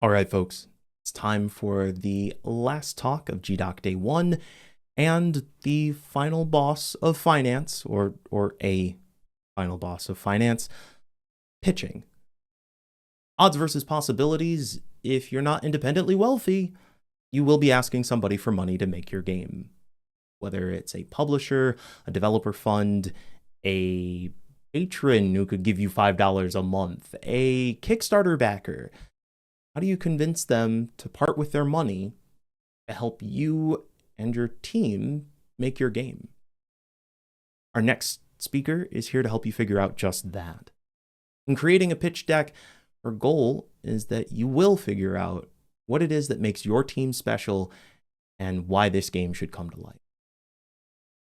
All right, folks, it's time for the last talk of GDoc Day 1 and the final boss of finance, or a final boss of finance, pitching. Odds versus possibilities. If you're not independently wealthy, you will be asking somebody for money to make your game. Whether it's a publisher, a developer fund, a patron who could give you $5 a month, a Kickstarter backer. How do you convince them to part with their money to help you and your team make your game? Our next speaker is here to help you figure out just that. In creating a pitch deck, our goal is that you will figure out what it is that makes your team special and why this game should come to life.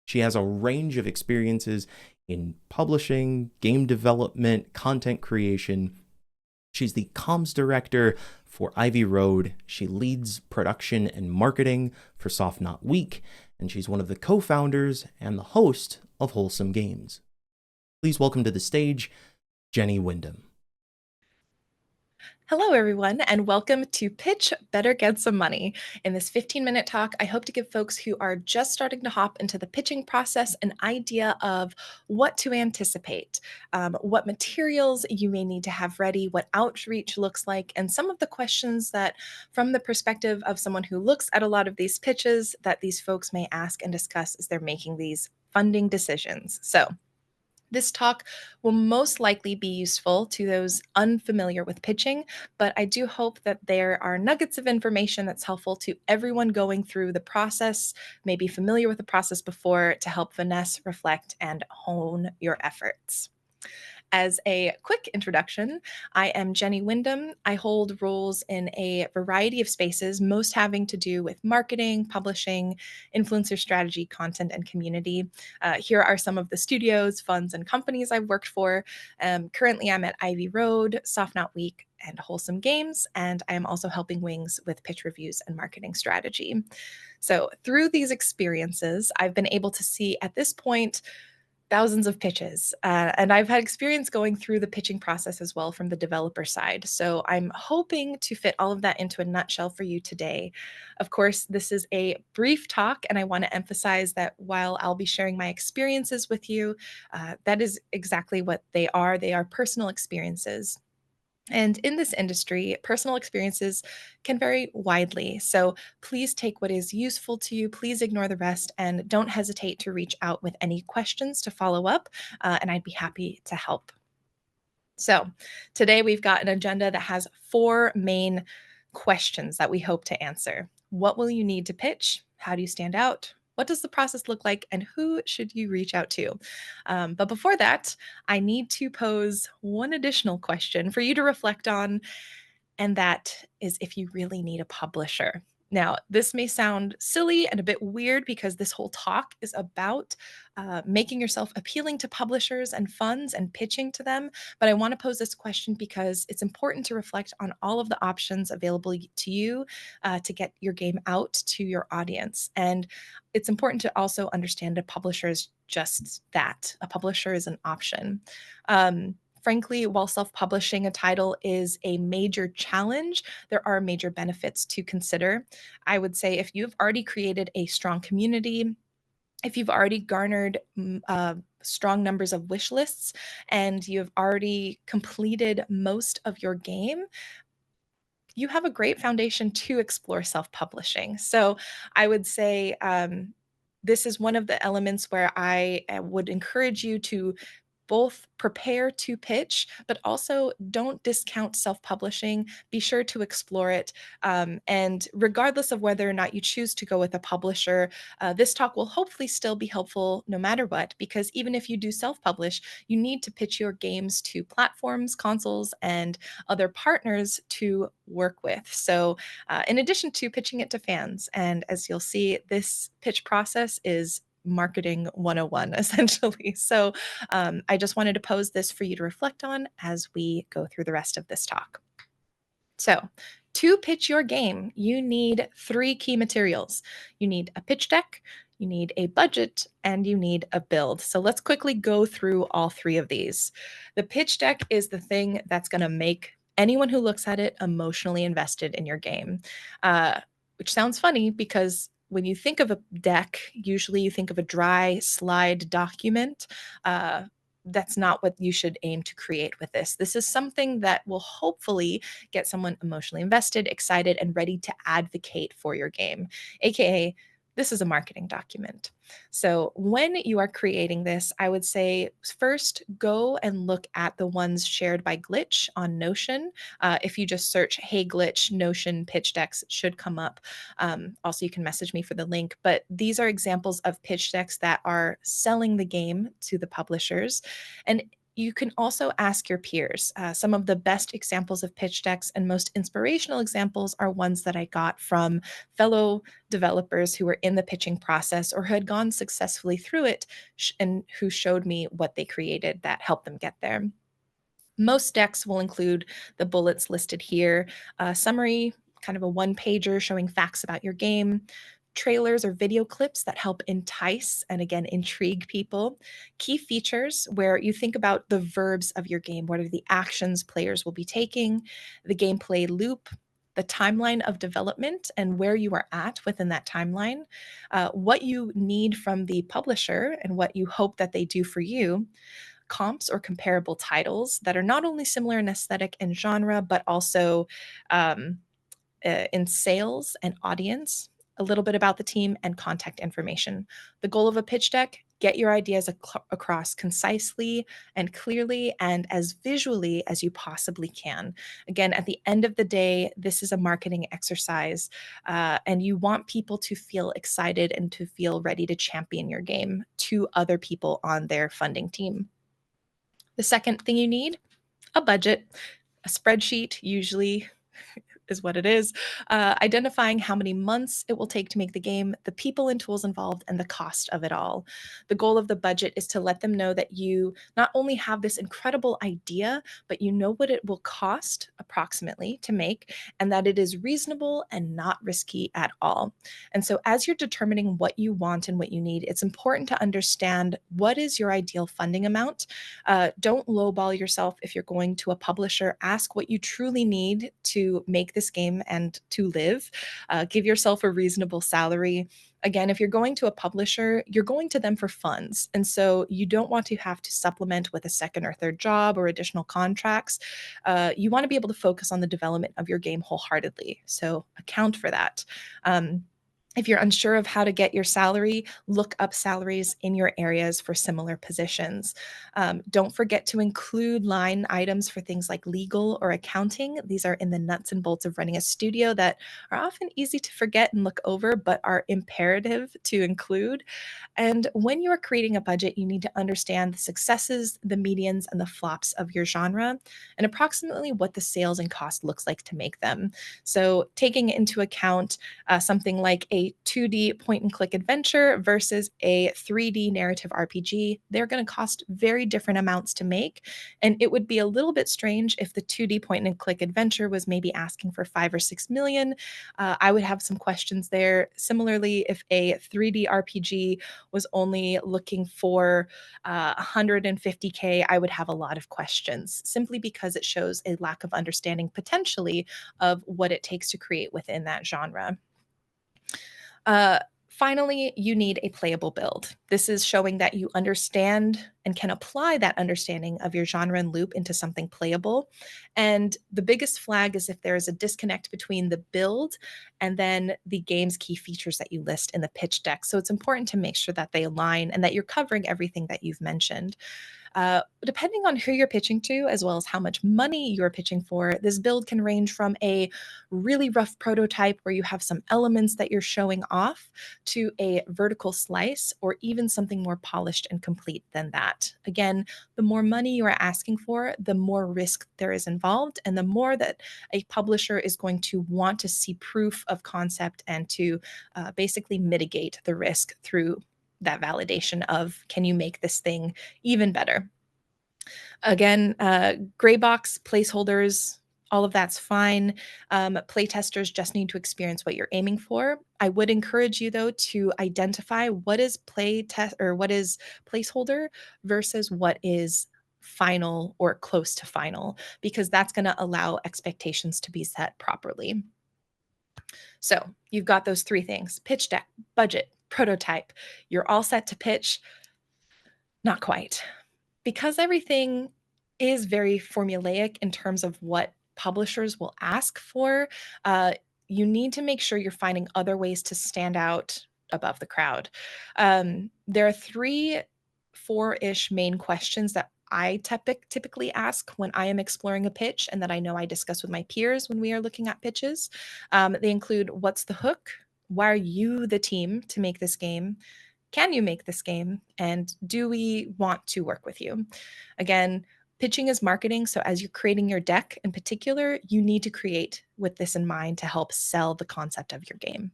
She has a range of experiences in publishing, game development, content creation. She's the comms director for Ivy Road. She leads production and marketing for Soft Not Week, and she's one of the co-founders and the host of Wholesome Games. Please welcome to the stage, Jenny Wyndham. Hello, everyone, and welcome to Pitch Better Get Some Money. In this 15-minute talk, I hope to give folks who are just starting to hop into the pitching process an idea of what to anticipate, what materials you may need to have ready, what outreach looks like, and some of the questions that, from the perspective of someone who looks at a lot of these pitches, that these folks may ask and discuss as they're making these funding decisions. So, this talk will most likely be useful to those unfamiliar with pitching, but I do hope that there are nuggets of information that's helpful to everyone going through the process, maybe familiar with the process before, to help finesse, reflect, and hone your efforts. As a quick introduction, I am Jenny Wyndham. I hold roles in a variety of spaces, most having to do with marketing, publishing, influencer strategy, content, and community. Here are some of the studios, funds, and companies I've worked for. Currently, I'm at Ivy Road, Soft Not Week, and Wholesome Games, and I am also helping Wings with pitch reviews and marketing strategy. So, through these experiences, I've been able to see at this point thousands of pitches. And I've had experience going through the pitching process as well from the developer side. So I'm hoping to fit all of that into a nutshell for you today. Of course, this is a brief talk, and I want to emphasize that while I'll be sharing my experiences with you, that is exactly what they are. They are personal experiences. And in this industry, personal experiences can vary widely. So please take what is useful to you. Please ignore the rest and don't hesitate to reach out with any questions to follow up. And I'd be happy to help. So today we've got an agenda that has 4 main questions that we hope to answer. What will you need to pitch? How do you stand out? What does the process look like? And who should you reach out to? But before that, I need to pose one additional question for you to reflect on, and that is if you really need a publisher. Now, this may sound silly and a bit weird because this whole talk is about making yourself appealing to publishers and funds and pitching to them. But I want to pose this question because it's important to reflect on all of the options available to you to get your game out to your audience. And it's important to also understand a publisher is just that. A publisher is an option. Frankly, while self-publishing a title is a major challenge, there are major benefits to consider. I would say if you've already created a strong community, if you've already garnered strong numbers of wish lists, and you've already completed most of your game, you have a great foundation to explore self-publishing. So I would say this is one of the elements where I would encourage you to both prepare to pitch, but also don't discount self publishing. Be sure to explore it. And regardless of whether or not you choose to go with a publisher, this talk will hopefully still be helpful no matter what, because even if you do self publish, you need to pitch your games to platforms, consoles, and other partners to work with. So, in addition to pitching it to fans, and as you'll see, this pitch process is marketing 101 essentially. So I just wanted to pose this for you to reflect on as we go through the rest of this talk. So to pitch your game, you need 3 key materials. You need a pitch deck, you need a budget, and you need a build. So let's quickly go through all 3 of these. The pitch deck is the thing that's going to make anyone who looks at it emotionally invested in your game. Uh, which sounds funny because when you think of a deck, usually you think of a dry slide document. Uh, that's not what you should aim to create with this. This is something that will hopefully get someone emotionally invested, excited, and ready to advocate for your game, aka this is a marketing document. So, when you are creating this, I would say first go and look at the ones shared by Glitch on Notion. If you just search Hey Glitch Notion pitch decks, it should come up. Also, you can message me for the link. But these are examples of pitch decks that are selling the game to the publishers. And you can also ask your peers. Some of the best examples of pitch decks and most inspirational examples are ones that I got from fellow developers who were in the pitching process or who had gone successfully through it and who showed me what they created that helped them get there. Most decks will include the bullets listed here, a summary, kind of a one pager showing facts about your game, trailers or video clips that help entice and again intrigue people, key features where you think about the verbs of your game, what are the actions players will be taking, the gameplay loop, the timeline of development and where you are at within that timeline, what you need from the publisher and what you hope that they do for you, comps or comparable titles that are not only similar in aesthetic and genre, but also um, in sales and audience, a little bit about the team, and contact information. The goal of a pitch deck: get your ideas across concisely and clearly and as visually as you possibly can. Again, at the end of the day, this is a marketing exercise, and you want people to feel excited and to feel ready to champion your game to other people on their funding team. The second thing you need: a budget. A spreadsheet usually is what it is, identifying how many months it will take to make the game, the people and tools involved, and the cost of it all. The goal of the budget is to let them know that you not only have this incredible idea, but you know what it will cost approximately to make, and that it is reasonable and not risky at all. And so, as you're determining what you want and what you need, it's important to understand what is your ideal funding amount. Don't lowball yourself if you're going to a publisher. Ask what you truly need to make this game and to live. Give yourself a reasonable salary. Again, if you're going to a publisher, you're going to them for funds. And so you don't want to have to supplement with a second or third job or additional contracts. You want to be able to focus on the development of your game wholeheartedly. So account for that. If you're unsure of how to get your salary, look up salaries in your areas for similar positions. Don't forget to include line items for things like legal or accounting. These are in the nuts and bolts of running a studio that are often easy to forget and look over, but are imperative to include. And when you are creating a budget, you need to understand the successes, the medians, and the flops of your genre, and approximately what the sales and cost looks like to make them. So, taking into account something like a 2D point and click adventure versus a 3D narrative RPG, they're going to cost very different amounts to make. And it would be a little bit strange if the 2D point and click adventure was maybe asking for 5 or 6 million. I would have some questions there. Similarly, if a 3D RPG was only looking for 150K, I would have a lot of questions simply because it shows a lack of understanding potentially of what it takes to create within that genre. Uh, Finally, you need a playable build. This is showing that you understand and can apply that understanding of your genre and loop into something playable. And the biggest flag is if there is a disconnect between the build and then the game's key features that you list in the pitch deck. So it's important to make sure that they align and that you're covering everything that you've mentioned. Depending on who you're pitching to, as well as how much money you're pitching for, this build can range from a really rough prototype where you have some elements that you're showing off to a vertical slice or even something more polished and complete than that. Again, the more money you are asking for, the more risk there is involved, and the more that a publisher is going to want to see proof of concept and to basically mitigate the risk through that validation of can you make this thing even better. Again, gray box placeholders, all of that's fine. Play testers just need to experience what you're aiming for. I would encourage you though to identify what is play test or what is placeholder versus what is final or close to final, because that's going to allow expectations to be set properly. So you've got those three things: pitch deck, budget, prototype. You're all set to pitch. Not quite. Because everything is very formulaic in terms of what publishers will ask for, uh, you need to make sure you're finding other ways to stand out above the crowd. There are three, four-ish main questions that I typically ask when I am exploring a pitch, and that I know I discuss with my peers when we are looking at pitches. They include: what's the hook? Why are you the team to make this game? Can you make this game? And do we want to work with you? Again, pitching is marketing. So as you're creating your deck in particular, you need to create with this in mind to help sell the concept of your game.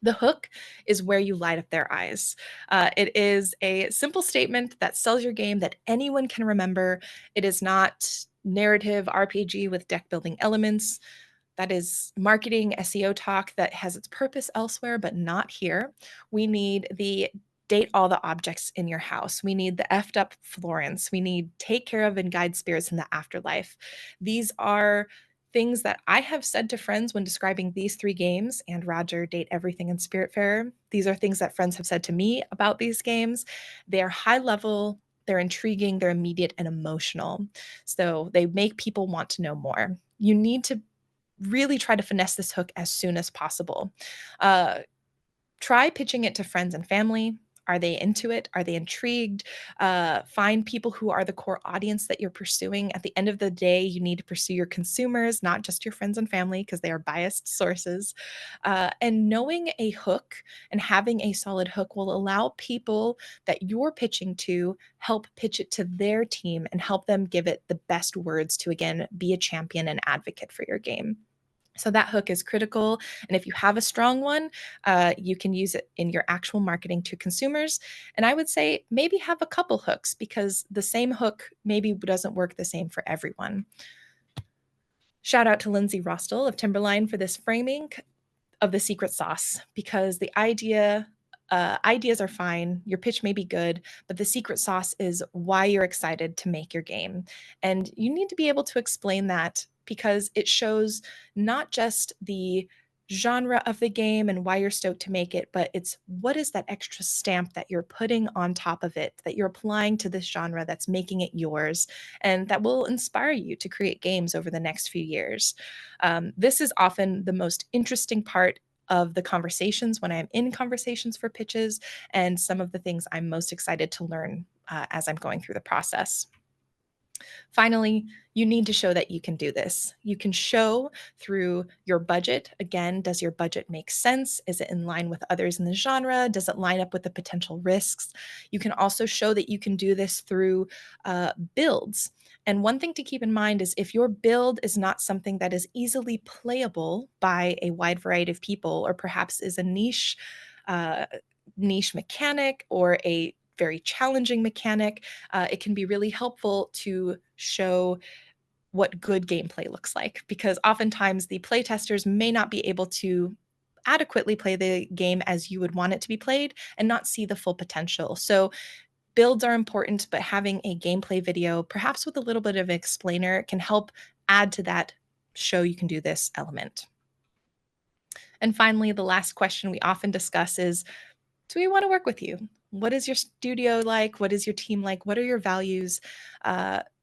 The hook is where you light up their eyes. It is a simple statement that sells your game that anyone can remember. It is not narrative RPG with deck building elements. That is marketing SEO talk that has its purpose elsewhere, but not here. We need the date all the objects in your house. We need the effed up Florence. We need take care of and guide spirits in the afterlife. These are things that I have said to friends when describing these three games and Roger, Date Everything, and Spiritfarer. These are things that friends have said to me about these games. They are high level, they're intriguing, they're immediate and emotional. So they make people want to know more. You need to really try to finesse this hook as soon as possible. Try pitching it to friends and family. Are they into it? Are they intrigued? Find people who are the core audience that you're pursuing. At the end of the day, you need to pursue your consumers, not just your friends and family, because they are biased sources. And knowing a hook and having a solid hook will allow people that you're pitching to help pitch it to their team and help them give it the best words to, again, be a champion and advocate for your game. So that hook is critical. And if you have a strong one, you can use it in your actual marketing to consumers. And I would say maybe have a couple hooks, because the same hook maybe doesn't work the same for everyone. Shout out to Lindsay Rostel of Timberline for this framing of the secret sauce, because the ideas are fine, your pitch may be good, but the secret sauce is why you're excited to make your game. And you need to be able to explain that, because it shows not just the genre of the game and why you're stoked to make it, but it's what is that extra stamp that you're putting on top of it, that you're applying to this genre that's making it yours, and that will inspire you to create games over the next few years. This is often the most interesting part of the conversations when I'm in conversations for pitches, and some of the things I'm most excited to learn as I'm going through the process. Finally, you need to show that you can do this. You can show through your budget. Again, does your budget make sense? Is it in line with others in the genre? Does it line up with the potential risks? You can also show that you can do this through builds. And one thing to keep in mind is if your build is not something that is easily playable by a wide variety of people, or perhaps is a uh, niche mechanic or a very challenging mechanic, it can be really helpful to show what good gameplay looks like, because oftentimes the playtesters may not be able to adequately play the game as you would want it to be played and not see the full potential. So builds are important, but having a gameplay video, perhaps with a little bit of an explainer, can help add to that show you can do this element. And finally, the last question we often discuss is, do we want to work with you? What is your studio like? What is your team like? What are your values?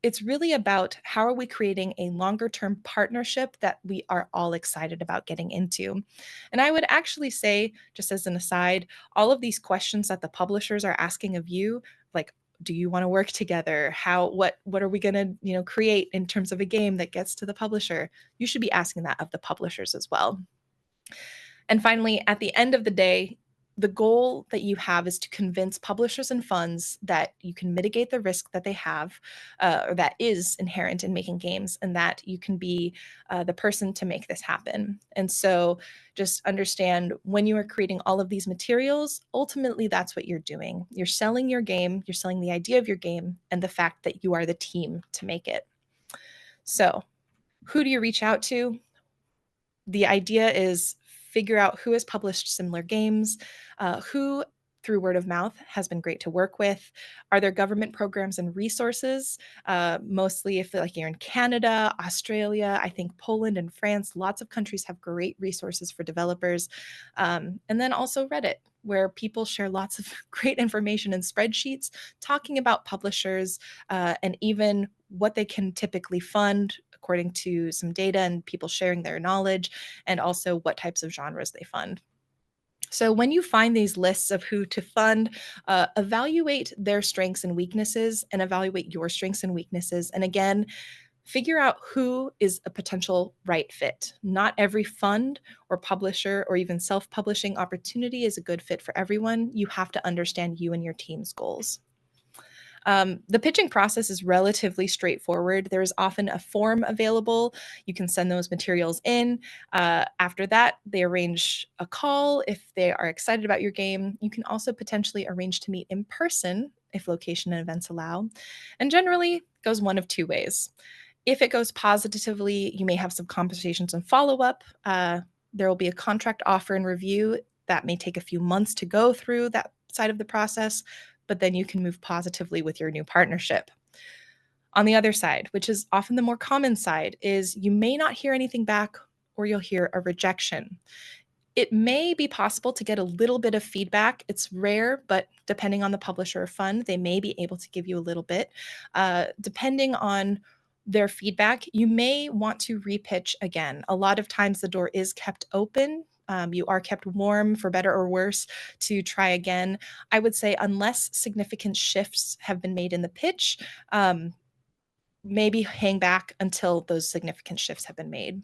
It's really about how are we creating a longer term partnership that we are all excited about getting into. And I would actually say, just as an aside, all of these questions that the publishers are asking of you, like, do you want to work together? What are we going to, create in terms of a game that gets to the publisher? You should be asking that of the publishers as well. And finally, at the end of the day, the goal that you have is to convince publishers and funds that you can mitigate the risk that they have, or that is inherent in making games, and that you can be the person to make this happen. And so just understand, when you are creating all of these materials, ultimately that's what you're doing. You're selling your game, you're selling the idea of your game, and the fact that you are the team to make it. So, who do you reach out to? The idea is figure out who has published similar games, who through word of mouth has been great to work with. Are there government programs and resources? Mostly if like you're in Canada, Australia, I think Poland and France, lots of countries have great resources for developers. And then also Reddit, where people share lots of great information and spreadsheets talking about publishers and even what they can typically fund according to some data and people sharing their knowledge, and also what types of genres they fund. So when you find these lists of who to fund, evaluate their strengths and weaknesses and evaluate your strengths and weaknesses. And again, figure out who is a potential right fit. Not every fund or publisher or even self publishing opportunity is a good fit for everyone. You have to understand you and your team's goals. The pitching process is relatively straightforward. There is often a form available. You can send those materials in. After that, they arrange a call if they are excited about your game. You can also potentially arrange to meet in person if location and events allow. And generally goes one of two ways. If it goes positively, you may have some conversations and follow up. There will be a contract offer and review that may take a few months to go through that side of the process, but then you can move positively with your new partnership. On the other side, which is often the more common side, is you may not hear anything back or you'll hear a rejection. It may be possible to get a little bit of feedback. It's rare, but depending on the publisher or fund, they may be able to give you a little bit. Depending on their feedback, you may want to repitch again. A lot of times the door is kept open. You are kept warm for better or worse to try again. I would say, unless significant shifts have been made in the pitch, maybe hang back until those significant shifts have been made.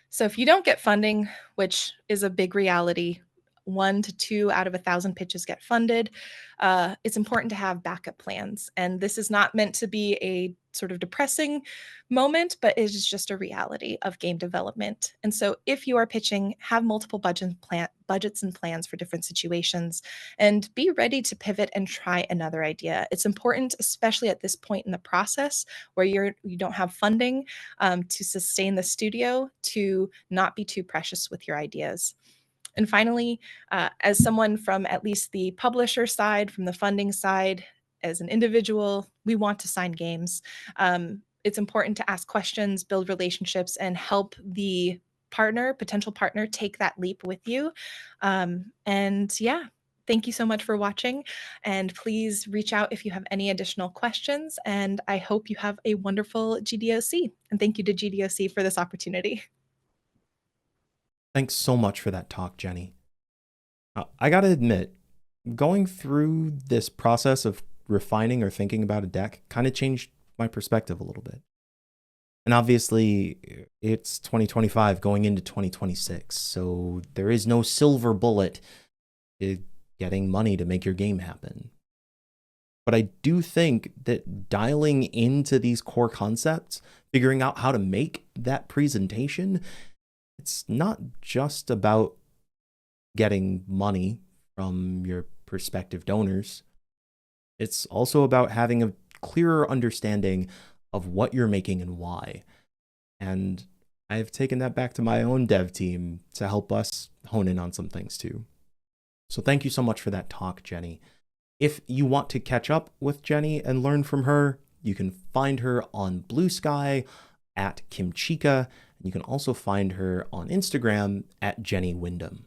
So if you don't get funding, which is a big reality, 1 to 2 out of 1,000 pitches get funded, it's important to have backup plans. And this is not meant to be a sort of depressing moment, but it is just a reality of game development. And so if you are pitching, have multiple budgets and plans for different situations, and be ready to pivot and try another idea. It's important, especially at this point in the process where you don't have funding to sustain the studio, to not be too precious with your ideas. And finally, as someone from at least the publisher side, from the funding side, as an individual, we want to sign games. It's important to ask questions, build relationships, and help the potential partner, take that leap with you. And yeah, thank you so much for watching. And please reach out if you have any additional questions. And I hope you have a wonderful GDOC. And thank you to GDOC for this opportunity. Thanks so much for that talk, Jenny. I gotta admit, going through this process of refining or thinking about a deck kind of changed my perspective a little bit. And obviously, it's 2025 going into 2026, so there is no silver bullet to getting money to make your game happen. But I do think that dialing into these core concepts, figuring out how to make that presentation, it's not just about getting money from your prospective donors. It's also about having a clearer understanding of what you're making and why. And I've taken that back to my own dev team to help us hone in on some things too. So thank you so much for that talk, Jenny. If you want to catch up with Jenny and learn from her, you can find her on Blue Sky at Kimchika. And you can also find her on Instagram at Jenny Wyndham.